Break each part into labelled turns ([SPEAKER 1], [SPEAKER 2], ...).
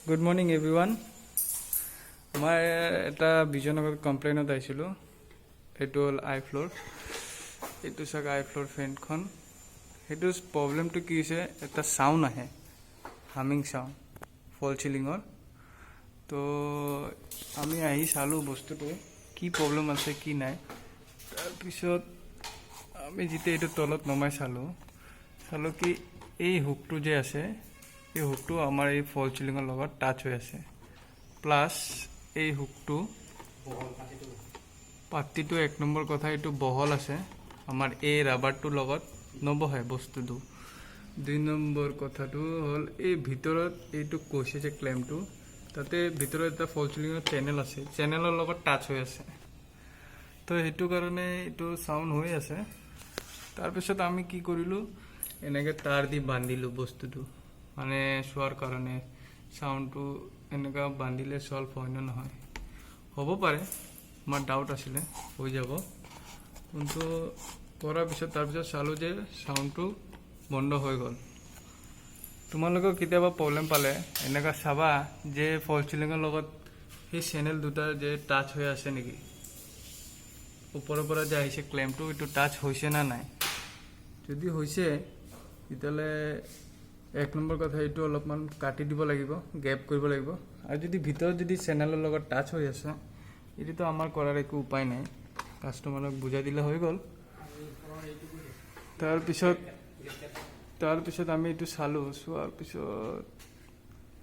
[SPEAKER 1] Good morning everyone. মই এটা বিজয়নগৰত কমপ্লেইনত আহিছিলোঁ। সেইটো হ'ল আই ফ্ল'ৰ। এইটো চাওক আই ফ্ল'ৰ ফেনখন। সেইটো প্ৰব্লেমটো কি হৈছে, এটা চাউণ্ড আহে, হামিং চাউণ্ড ফল চিলিঙৰ। তো আমি আহি চালোঁ বস্তুটো কি প্ৰব্লেম আছে কি নাই। তাৰপিছত আমি যেতিয়া এইটো তলত নমাই চালোঁ কি এই হুকটো যে আছে, এই হুকটো আমাৰ এই ফল চিলিঙৰ লগত টাচ হৈ আছে। প্লাছ এই হুকটো পাতিটো এক নম্বৰ কথা, এইটো বহল আছে, আমাৰ এই ৰাবাৰটোৰ লগত নবহে বস্তুটো। 2 নম্বৰ কথাটো হ'ল এই ভিতৰত এইটো কৈছে যে ক্লেমটো, তাতে ভিতৰত এটা ফল চিলিঙৰ চেনেল আছে, চেনেলৰ লগত টাচ হৈ আছে। তো সেইটো কাৰণে এইটো চাউণ্ড হৈ আছে। তাৰপিছত আমি কি কৰিলোঁ, এনেকৈ তাঁৰ দি বান্ধিলোঁ বস্তুটো, মানে চোৱাৰ কাৰণে চাউণ্ডটো এনেকুৱা বান্ধিলে চল্ভ হয় নে নহয়। হ'ব পাৰে, আমাৰ ডাউট আছিলে হৈ যাব, কিন্তু কৰাৰ পিছত তাৰপিছত চালোঁ যে চাউণ্ডটো বন্ধ হৈ গ'ল। তোমালোকৰ কেতিয়াবা প্ৰব্লেম পালে এনেকুৱা চাবা যে ফল চিলিঙৰ লগত সেই চেনেল দুটা যে টাচ হৈ আছে নেকি, ওপৰৰ পৰা যে আহিছে ক্লেমটো, এইটো টাচ হৈছে না নাই। যদি হৈছে তেতিয়াহ'লে 1 নম্বৰ কথা, এইটো অলপমান কাটি দিব লাগিব, গেপ কৰিব লাগিব। আৰু যদি ভিতৰত যদি চেনেলৰ লগত টাচ হৈ আছে, এইটোতো আমাৰ কৰাৰ একো উপায় নাই, কাষ্টমাৰক বুজাই দিলে হৈ গ'ল। তাৰপিছত আমি এইটো চালোঁ, চোৱাৰ পিছত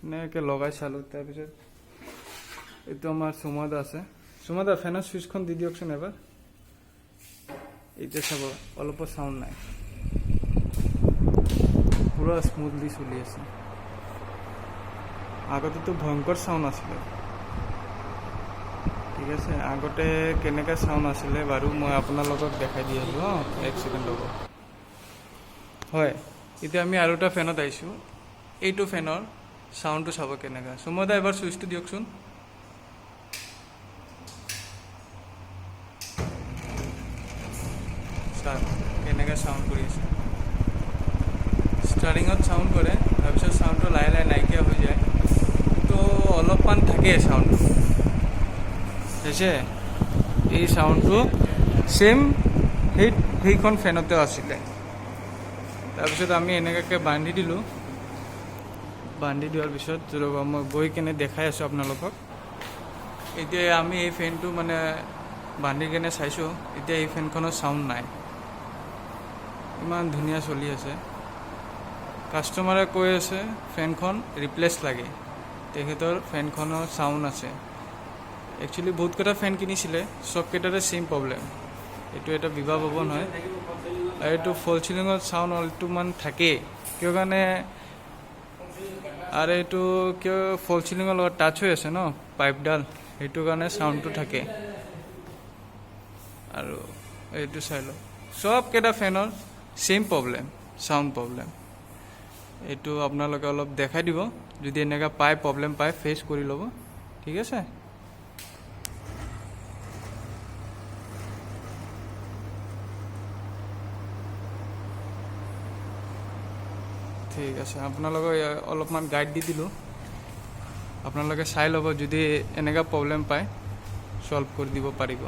[SPEAKER 1] এনেকৈ লগাই চালোঁ। তাৰপিছত এইটো আমাৰ সুমদা আছে, সুমদা ফেনৰ চুইচখন দি দিয়কচোন এবাৰ। এতিয়া চাব অলপো চাউণ্ড নাই, পুৰা স্মুথলি চলি আছে। আগতেতো ভয়ংকৰ চাউণ্ড আছিলে, ঠিক আছে। আগতে কেনেকৈ চাউণ্ড আছিলে বাৰু মই আপোনালোকক দেখাই দি আছোঁ। 1 ছেকেণ্ড হ'ব। হয়, এতিয়া আমি আৰু এটা ফেনত আহিছোঁ। এইটো ফেনৰ চাউণ্ডটো চাব কেনেকুৱা। সুমদা এবাৰ চুইচটো দিয়কচোন। চাওক কেনেকৈ চাউণ্ড কৰি আছে। ষ্টাৰ্টিঙত চাউণ্ড কৰে, তাৰপিছত চাউণ্ডটো লাহে লাহে নাইকিয়া হৈ যায়। তো অলপমান থাকে চাউণ্ডটো, হৈছে এই চাউণ্ডটো ছেইম সেইখন ফেনতে আছিলে। তাৰপিছত আমি এনেকুৱাকৈ বান্ধি দিলোঁ। বান্ধি দিয়াৰ পিছত মই গৈ কেনে দেখাই আছোঁ আপোনালোকক। এতিয়া আমি এই ফেনটো মানে বান্ধি কেনে চাইছোঁ, এতিয়া এই ফেনখনৰ চাউণ্ড নাই, ইমান ধুনীয়া চলি আছে। কাষ্টমাৰে কৈ আছে ফেনখন ৰিপ্লেচ লাগে, তেখেতৰ ফেনখনৰ চাউণ্ড আছে। একচুৱেলি বহুত কেইটা ফেন কিনিছিলে, চবকেইটাৰে ছেইম প্ৰব্লেম। এইটো এটা বিবাহ ভৱন হয়, আৰু এইটো ফল চিলিঙৰ চাউণ্ড অলপমান থাকেই, কিয় কাৰণে, আৰু এইটো কিয় ফল চিলিঙৰ লগত টাচ হৈ আছে ন পাইপডাল, সেইটো কাৰণে চাউণ্ডটো থাকে। আৰু এইটো চাই লওক, চবকেইটা ফেনৰ ছেইম প্ৰব্লেম, চাউণ্ড প্ৰব্লেম। এইটো আপোনালোকে অলপ দেখাই দিব, যদি এনেকুৱা পায় প্ৰব্লেম পায় ফেচ কৰি ল'ব, ঠিক আছে। ঠিক আছে, আপোনালোকক অলপমান গাইড দি দিলোঁ, আপোনালোকে চাই ল'ব, যদি এনেকুৱা প্ৰব্লেম পায় চল্ভ কৰি দিব পাৰিব।